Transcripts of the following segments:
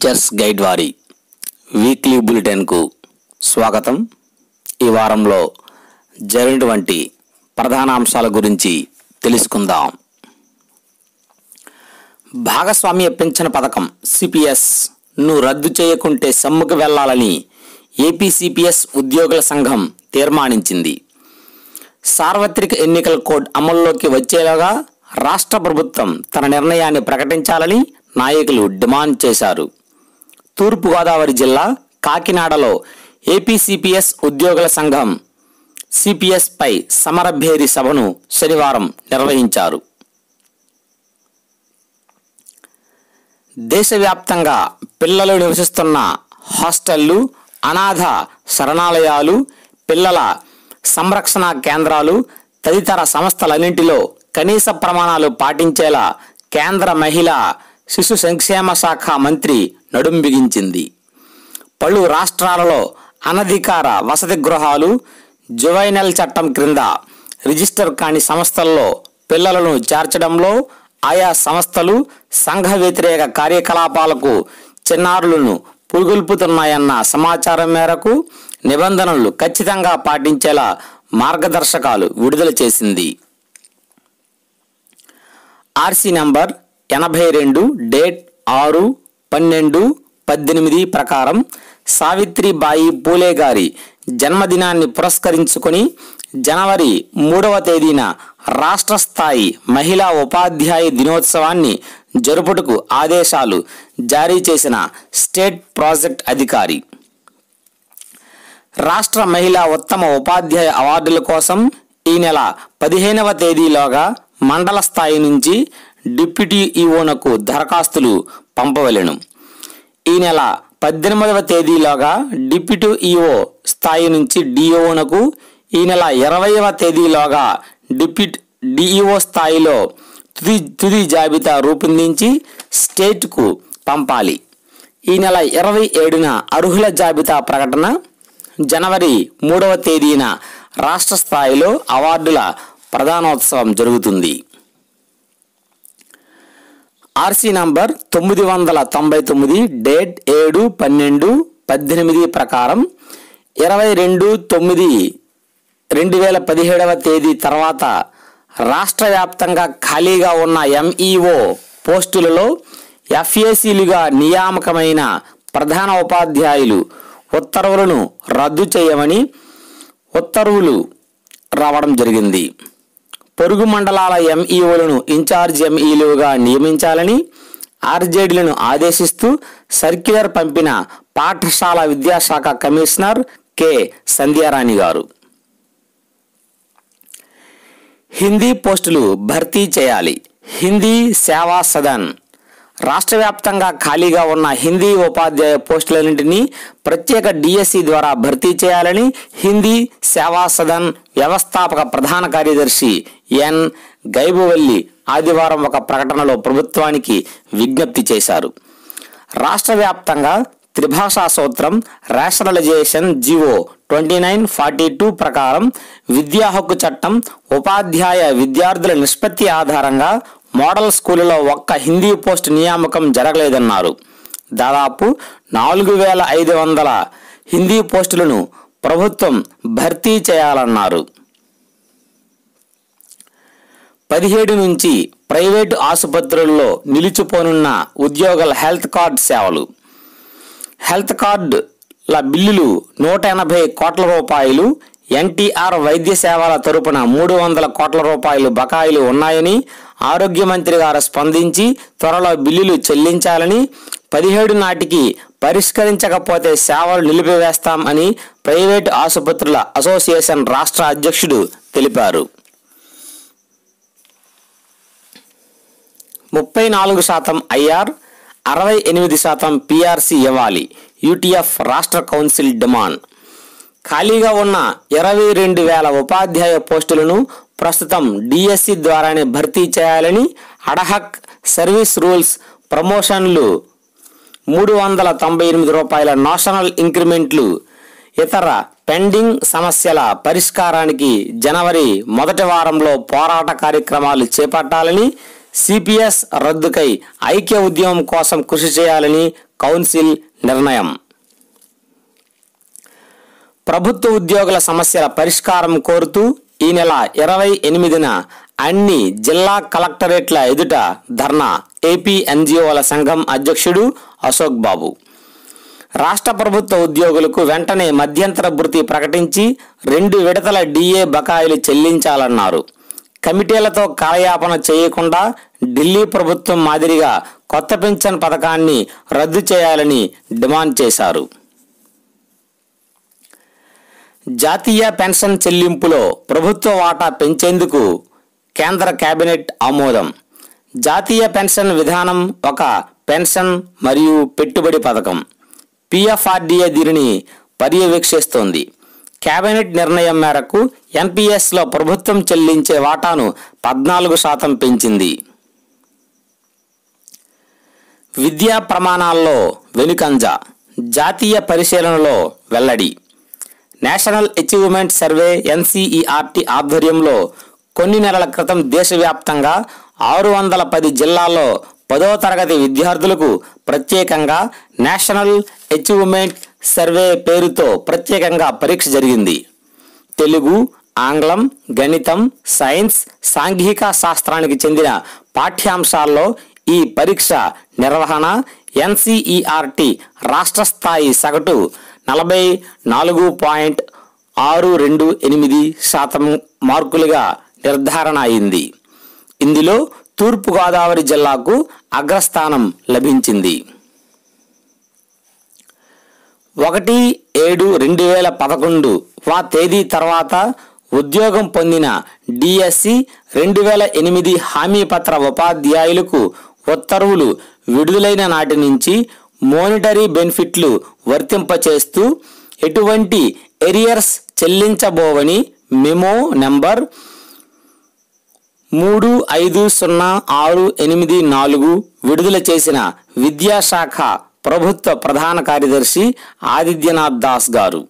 Teachers guide వారి weekly బులెటిన్కు స్వాగతం. ఈ వారంలో జరిగినటువంటి ప్రధాన అంశాల గురించి తెలుసుకుందాం. భాగస్వామ్య పింఛన్ పథకం సిపిఎస్ను రద్దు చేయకుంటే సమ్మెకు వెళ్లాలని ఏపీ సిపిఎస్ ఉద్యోగుల సంఘం తీర్మానించింది. సార్వత్రిక ఎన్నికల కోడ్ అమల్లోకి వచ్చేలాగా రాష్ట్ర ప్రభుత్వం తన నిర్ణయాన్ని ప్రకటించాలని నాయకులు డిమాండ్ చేశారు. తూర్పుగోదావరి జిల్లా కాకినాడలో ఏపీ సిపిఎస్ ఉద్యోగుల సంఘం సిపిఎస్ పై సమరభేరి సభను శనివారం నిర్వహించారు. దేశవ్యాప్తంగా పిల్లలు నివసిస్తున్న హాస్టళ్లు, అనాథ శరణాలయాలు, పిల్లల సంరక్షణ కేంద్రాలు తదితర సంస్థలన్నింటిలో కనీస ప్రమాణాలు పాటించేలా కేంద్ర మహిళా శిశు సంక్షేమ శాఖ మంత్రి నడుం బిగించింది. పలు రాష్ట్రాలలో అనధికార వసతి గృహాలు, జువైనల్ చట్టం క్రింద రిజిస్టర్ కాని సంస్థల్లో పిల్లలను చేర్చడంలో ఆయా సంస్థలు సంఘ వ్యతిరేక కార్యకలాపాలకు చిన్నారులను పురుగొల్పుతున్నాయన్న సమాచారం మేరకు నిబంధనలు ఖచ్చితంగా పాటించేలా మార్గదర్శకాలు విడుదల చేసింది. ఆర్సీ నంబర్ 82 డేట్ 6/12/18 ప్రకారం సావిత్రిబాయి పూలే గారి జన్మదినాన్ని పురస్కరించుకొని జనవరి 3వ తేదీన రాష్ట్ర స్థాయి మహిళా ఉపాధ్యాయ దినోత్సవాన్ని జరుపుటకు ఆదేశాలు జారీ చేసిన స్టేట్ ప్రాజెక్ట్ అధికారి రాష్ట్ర మహిళా ఉత్తమ ఉపాధ్యాయ అవార్డుల కోసం ఈ నెల 15వ తేదీలోగా మండల స్థాయి నుంచి డిప్యూటీ ఈఓనకు దరఖాస్తులు పంపవలెను. ఈ నెల 18వ తేదీలోగా డిప్యూటీ ఈఓ స్థాయి నుంచి డిఓనకు, ఈ నెల 20వ తేదీలోగా డిఈఓ స్థాయిలో తుది జాబితా రూపొందించి స్టేట్కు పంపాలి. ఈ నెల 27న అర్హుల జాబితా ప్రకటన, జనవరి 3వ తేదీన రాష్ట్ర స్థాయిలో అవార్డుల ప్రధానోత్సవం జరుగుతుంది. ఆర్సీ నంబర్ 999 డేట్ 7/12/18 ప్రకారం 22/9/2017వ తేదీ తర్వాత రాష్ట్ర వ్యాప్తంగా ఖాళీగా ఉన్న ఎంఈఓ పోస్టులలో ఎఫ్ఏసీలుగా నియామకమైన ప్రధాన ఉపాధ్యాయులు ఉత్తర్వులను రద్దు చేయమని ఉత్తర్వులు రావడం జరిగింది. పొరుగు మండలాల ఎంఈఓలను ఇన్ఛార్జ్ ఎంఈలుగా నియమించాలని ఆర్జేడీలను ఆదేశిస్తూ సర్క్యులర్ పంపిన పాఠశాల విద్యాశాఖ కమిషనర్ కె సంధ్యారాణి గారు. హిందీ పోస్టులు భర్తీ చేయాలి. హిందీ సేవా సదన్ రాష్ట్ర వ్యాప్తంగా ఖాళీగా ఉన్న హిందీ ఉపాధ్యాయ పోస్టులన్నింటినీ ప్రత్యేక డిఎస్సి ద్వారా భర్తీ చేయాలని హిందీ సేవా సదన్ వ్యవస్థాపక ప్రధాన కార్యదర్శి ఎన్ గైబువల్లి ఆదివారం ఒక ప్రకటనలో ప్రభుత్వానికి విజ్ఞప్తి చేశారు. రాష్ట్ర వ్యాప్తంగా త్రిభాషా సూత్రం రేషనలైజేషన్ జీవో 2942 ప్రకారం విద్యా హక్కు చట్టం ఉపాధ్యాయ విద్యార్థుల నిష్పత్తి ఆధారంగా మోడల్ స్కూలులో ఒక్క హిందీ పోస్టు నియామకం జరగలేదన్నారు. దాదాపు 4500 హిందీ పోస్టులను ప్రభుత్వం భర్తీ చేయాలన్నారు. 17 నుంచి ప్రైవేటు ఆసుపత్రుల్లో నిలిచిపోనున్న ఉద్యోగుల హెల్త్ కార్డు సేవలు. హెల్త్ కార్డుల బిల్లులు 180 కోట్ల రూపాయలు, ఎన్టీఆర్ వైద్య సేవల తరపున 300 కోట్ల రూపాయలు బకాయిలు ఉన్నాయని ఆరోగ్య మంత్రి గారు స్పందించి త్వరలో బిల్లులు చెల్లించాలని, 17 నాటికి పరిష్కరించకపోతే సేవలు నిలిపివేస్తాం అని ప్రైవేటు ఆసుపత్రుల అసోసియేషన్ రాష్ట్ర అధ్యక్షుడు తెలిపారు. 34% ఐఆర్, 68% పిఆర్సీ ఇవ్వాలి. యూటీఎఫ్ రాష్ట్ర కౌన్సిల్ డిమాండ్. ఖాళీగా ఉన్న 22,000 ఉపాధ్యాయ పోస్టులను ప్రస్తుతం డిఎస్సి ద్వారానే భర్తీ చేయాలని, అడహక్ సర్వీస్ రూల్స్ ప్రమోషన్లు, 398 రూపాయల నేషనల్ ఇంక్రిమెంట్లు, ఇతర పెండింగ్ సమస్యల పరిష్కారానికి జనవరి మొదటి వారంలో పోరాట కార్యక్రమాలు చేపట్టాలని సిపిఎస్ రద్దుకై ఐక్య ఉద్యమం కోసం కృషి చేయాలని కౌన్సిల్ నిర్ణయం. ప్రభుత్వ ఉద్యోగుల సమస్యల పరిష్కారం కోరుతూ ఈ నెల 28న అన్ని జిల్లా కలెక్టరేట్ల ఎదుట ధర్నా. ఏపీ ఎన్జిఓల సంఘం అధ్యక్షుడు అశోక్ బాబు. రాష్ట్ర ప్రభుత్వ ఉద్యోగులకు వెంటనే మధ్యంతర భృతి ప్రకటించి 2 విడతల డిఏ బకాయిలు చెల్లించాలన్నారు. కమిటీలతో కాలయాపన చేయకుండా ఢిల్లీ ప్రభుత్వం మాదిరిగా కొత్త పెన్షన్ పథకాన్ని రద్దు చేయాలని డిమాండ్ చేశారు. జాతీయ పెన్షన్ చెల్లింపులో ప్రభుత్వ వాటా పెంచేందుకు కేంద్ర కేబినెట్ ఆమోదం. జాతీయ పెన్షన్ విధానం ఒక పెన్షన్ మరియు పెట్టుబడి పథకం. పిఎఫ్ఆర్డీఏ దీనిని పర్యవేక్షిస్తోంది. కేబినెట్ నిర్ణయం మేరకు ఎన్పిఎస్లో ప్రభుత్వం చెల్లించే వాటాను 14% పెంచింది. విద్యా ప్రమాణాల్లో వెనుకంజ. జాతీయ పరిశీలనలో వెల్లడి. నేషనల్ అచీవ్మెంట్ సర్వే ఎన్సీఈఆర్టీ ఆధ్వర్యంలో కొన్ని నెలల క్రితం దేశవ్యాప్తంగా 610 జిల్లాల్లో 10వ తరగతి విద్యార్థులకు ప్రత్యేకంగా నేషనల్ అచీవ్మెంట్ సర్వే పేరుతో ప్రత్యేకంగా పరీక్ష జరిగింది. తెలుగు, ఆంగ్లం, గణితం, సైన్స్, సాంఘిక శాస్త్రానికి చెందిన పాఠ్యాంశాల్లో ఈ పరీక్ష నిర్వహణ ఎన్సీఈఆర్టీ రాష్ట్ర స్థాయి సగటు 44.628% మార్కులుగా నిర్ధారణ అయింది. ఇందులో తూర్పుగోదావరి జిల్లాకు అగ్రస్థానం లభించింది. 1/7/2011 తేదీ తర్వాత ఉద్యోగం పొందిన డిఎస్సి 2008 హామీ పత్ర ఉపాధ్యాయులకు ఉత్తర్వులు విడుదలైన నాటి నుంచి మోనిటరీ బెనిఫిట్లు వర్తింపచేస్తూ ఎటువంటి ఎరియర్స్ చెల్లించబోవని మెమో నంబర్ 350684 విడుదల చేసిన విద్యాశాఖ ప్రభుత్వ ప్రధాన కార్యదర్శి ఆదిత్యనాథ్ దాస్ గారు.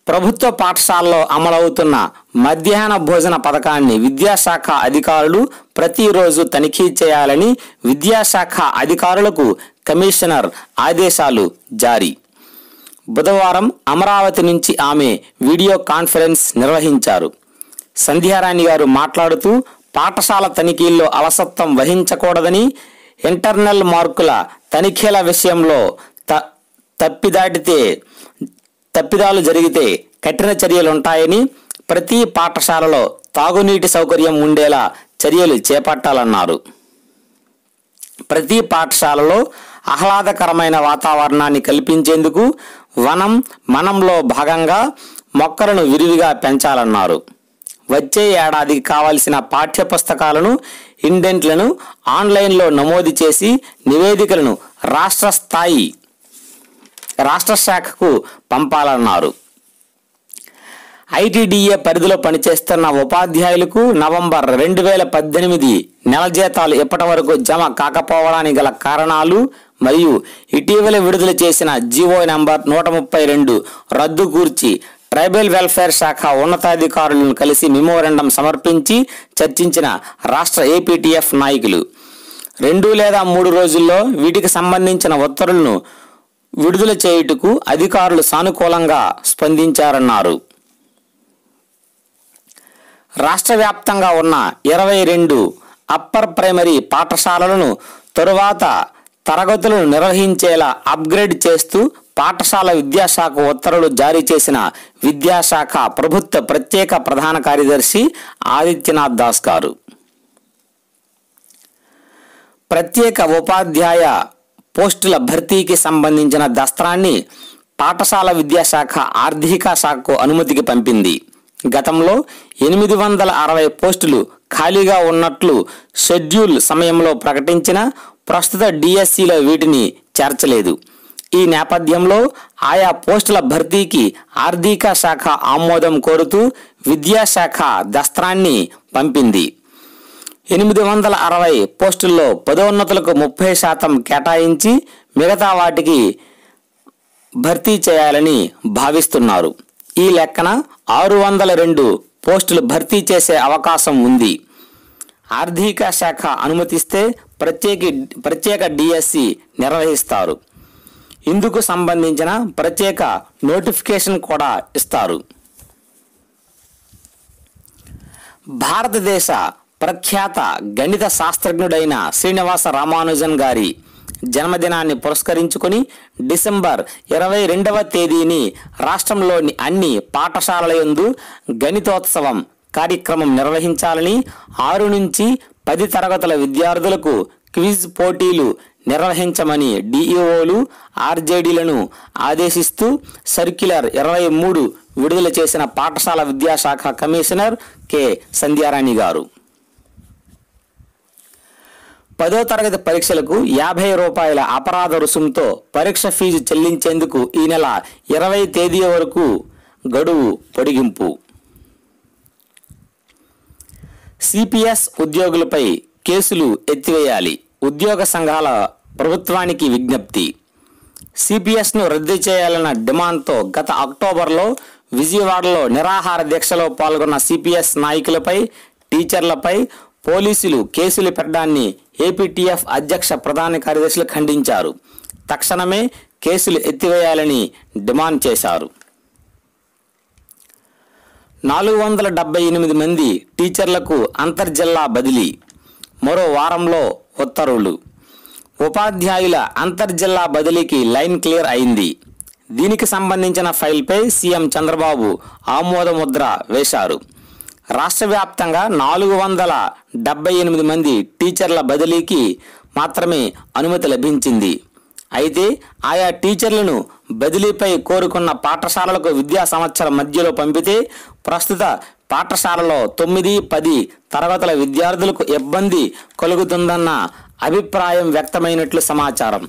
ప్రభుత్వ పాఠశాలలో అమలవుతున్న మధ్యాహ్న భోజన పథకాన్ని విద్యాశాఖ అధికారులు ప్రతిరోజు తనిఖీ చేయాలని విద్యాశాఖ అధికారులకు కమిషనర్ ఆదేశాలు జారీ. బుధవారం అమరావతి నుంచి ఆమె వీడియో కాన్ఫరెన్స్ నిర్వహించారు. సంధ్యారాణి గారు మాట్లాడుతూ పాఠశాల తనిఖీల్లో అలసత్వం వహించకూడదని, ఇంటర్నల్ మార్కుల తనిఖీల విషయంలో తప్పిదాలు జరిగితే కఠిన చర్యలుంటాయని, ప్రతి పాఠశాలలో తాగునీటి సౌకర్యం ఉండేలా చర్యలు చేపట్టాలన్నారు. ప్రతి పాఠశాలలో ఆహ్లాదకరమైన వాతావరణాన్ని కల్పించేందుకు వనం మనంలో భాగంగా మొక్కలను విరివిగా పెంచాలన్నారు. వచ్చే ఏడాదికి కావలసిన పాఠ్య పుస్తకాలను, ఇండెంట్లను ఆన్లైన్లో నమోదు చేసి నివేదికలను రాష్ట్ర శాఖకు పంపాలన్నారు. ఐటీడీఏ పరిధిలో పనిచేస్తున్న ఉపాధ్యాయులకు నవంబర్ 2018 నెల జీతాలు ఇప్పటి వరకు జమ కాకపోవడానికి గల కారణాలు మరియు ఇటీవల విడుదల చేసిన జీవో నంబర్ 132 రద్దు గూర్చి ట్రైబల్ వెల్ఫేర్ శాఖ ఉన్నతాధికారులను కలిసి మెమోరాండం సమర్పించి చర్చించిన రాష్ట్ర ఏపీటీఎఫ్ నాయకులు 2 లేదా 3 రోజుల్లో వీటికి సంబంధించిన ఉత్తర్వులను విడుదల చేయుటకు అధికారులు సానుకూలంగా స్పందించారన్నారు. రాష్ట్ర వ్యాప్తంగా ఉన్న 22 అప్పర్ ప్రైమరీ పాఠశాలలను తరువాత తరగతులను నిర్వహించేలా అప్గ్రేడ్ చేస్తూ పాఠశాల విద్యాశాఖ ఉత్తర్వులు జారీ చేసిన విద్యాశాఖ ప్రభుత్వ ప్రత్యేక ప్రధాన కార్యదర్శి ఆదిత్యనాథ్ దాస్ గారు. ప్రత్యేక ఉపాధ్యాయ పోస్టుల భర్తీకి సంబంధించిన దస్త్రాన్ని పాఠశాల విద్యాశాఖ ఆర్థిక శాఖకు అనుమతికి పంపింది. గతంలో 860 పోస్టులు ఖాళీగా ఉన్నట్లు షెడ్యూల్ సమయంలో ప్రకటించిన ప్రస్తుత డిఎస్సిలో వీటిని చేర్చలేదు. ఈ నేపథ్యంలో ఆయా పోస్టుల భర్తీకి ఆర్థిక శాఖ ఆమోదం కోరుతూ విద్యాశాఖ దస్త్రాన్ని పంపింది. 860 పోస్టుల్లో పదోన్నతులకు 30% కేటాయించి మిగతా వాటికి భర్తీ చేయాలని భావిస్తున్నారు. ఈ లెక్కన 602 పోస్టులు భర్తీ చేసే అవకాశం ఉంది. ఆర్థిక శాఖ అనుమతిస్తే ప్రత్యేక డిఎస్సి నిర్వహిస్తారు. ఇందుకు సంబంధించిన ప్రత్యేక నోటిఫికేషన్ కూడా ఇస్తారు. భారతదేశ ప్రఖ్యాత గణిత శాస్త్రజ్ఞుడైన శ్రీనివాస రామానుజన్ గారి జన్మదినాన్ని పురస్కరించుకొని డిసెంబర్ 22వ తేదీని రాష్ట్రంలోని అన్ని పాఠశాలల యందు గణితోత్సవం కార్యక్రమం నిర్వహించాలని 6 నుంచి 10 తరగతుల విద్యార్థులకు క్విజ్ పోటీలు నిర్వహించమని డిఈఓలు ఆర్జేడీలను ఆదేశిస్తూ సర్క్యులర్ 23 విడుదల చేసిన పాఠశాల విద్యాశాఖ కమిషనర్ కె సంధ్యారాణి గారు. 10వ తరగతి పరీక్షలకు 50 రూపాయల అపరాధ రుసుముతో పరీక్ష ఫీజు చెల్లించేందుకు ఈ నెల 20 తేదీ వరకు గడువు పొడిగింపు. సిపిఎస్ ఉద్యోగులపై కేసులు ఎత్తివేయాలి. ఉద్యోగ సంఘాల ప్రభుత్వానికి విజ్ఞప్తి. సిపిఎస్ను రద్దు చేయాలన్న డిమాండ్తో గత అక్టోబర్లో విజయవాడలో నిరాహార దీక్షలో పాల్గొన్న సిపిఎస్ నాయకులపై, టీచర్లపై పోలీసులు కేసులు పెట్టడాన్ని ఏపీటీఎఫ్ అధ్యక్ష ప్రధాన కార్యదర్శులు ఖండించారు. తక్షణమే కేసులు ఎత్తివేయాలని డిమాండ్ చేశారు. 478 మంది టీచర్లకు అంతర్జిల్లా బదిలీ. మరో వారంలో ఉత్తర్వులు. ఉపాధ్యాయుల అంతర్జిల్లా బదిలీకి లైన్ క్లియర్ అయింది. దీనికి సంబంధించిన ఫైల్పై సీఎం చంద్రబాబు ఆమోద ముద్ర వేశారు. రాష్ట్ర వ్యాప్తంగా 478 మంది టీచర్ల బదిలీకి మాత్రమే అనుమతి లభించింది. అయితే ఆయా టీచర్లను బదిలీపై కోరుకున్న పాఠశాలలకు విద్యా సంవత్సరం మధ్యలో పంపితే ప్రస్తుత పాఠశాలలో 9, 10 తరగతుల విద్యార్థులకు ఇబ్బంది కలుగుతుందన్న అభిప్రాయం వ్యక్తమైనట్లు సమాచారం.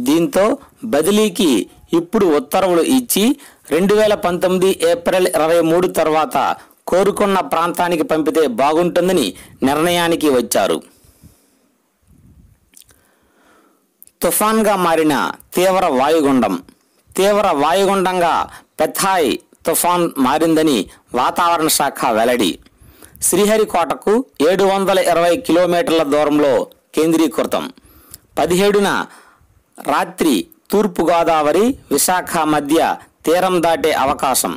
దీంతో బదిలీకి ఇప్పుడు ఉత్తర్వులు ఇచ్చి 2019 ఏప్రిల్ 23 తర్వాత కోరుకున్న ప్రాంతానికి పంపితే బాగుంటుందని నిర్ణయానికి వచ్చారు. తుఫాన్గా మారిన తీవ్ర వాయుగుండంగా పెథాయ్ తుఫాన్ మారిందని వాతావరణ శాఖ వెల్లడి. శ్రీహరికోటకు 720 కిలోమీటర్ల దూరంలో కేంద్రీకృతం. 17న రాత్రి తూర్పుగోదావరి, విశాఖ మధ్య తీరం దాటే అవకాశం.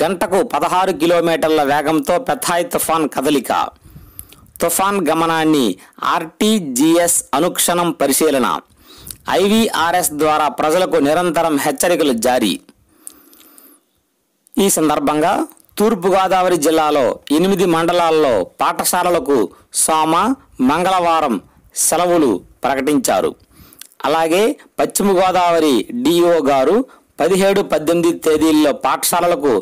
గంటకు 16 కిలోమీటర్ల వేగంతో పెథాయ్ తుఫాన్ కదలిక. తుఫాన్ గమనాన్ని ఆర్టీజీఎస్ అనుక్షణం పరిశీలన. ఐవీఆర్ఎస్ ద్వారా ప్రజలకు నిరంతరం హెచ్చరికలు జారీ. ఈ సందర్భంగా తూర్పుగోదావరి జిల్లాలో 8 మండలాల్లో పాఠశాలలకు సోమ, మంగళవారం సెలవులు ప్రకటించారు. అలాగే పశ్చిమ గోదావరి డిఈఓ గారు 17, 18 తేదీల్లో పాఠశాలలకు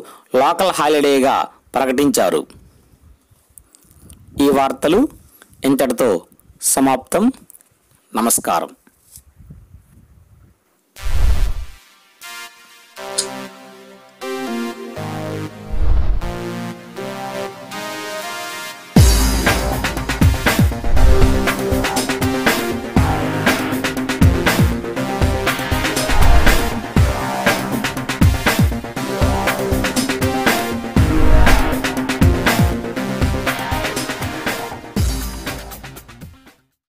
లోకల్ హాలిడేగా ప్రకటించారు. ఈ వార్తలు ఇంతటితో సమాప్తం. నమస్కారం.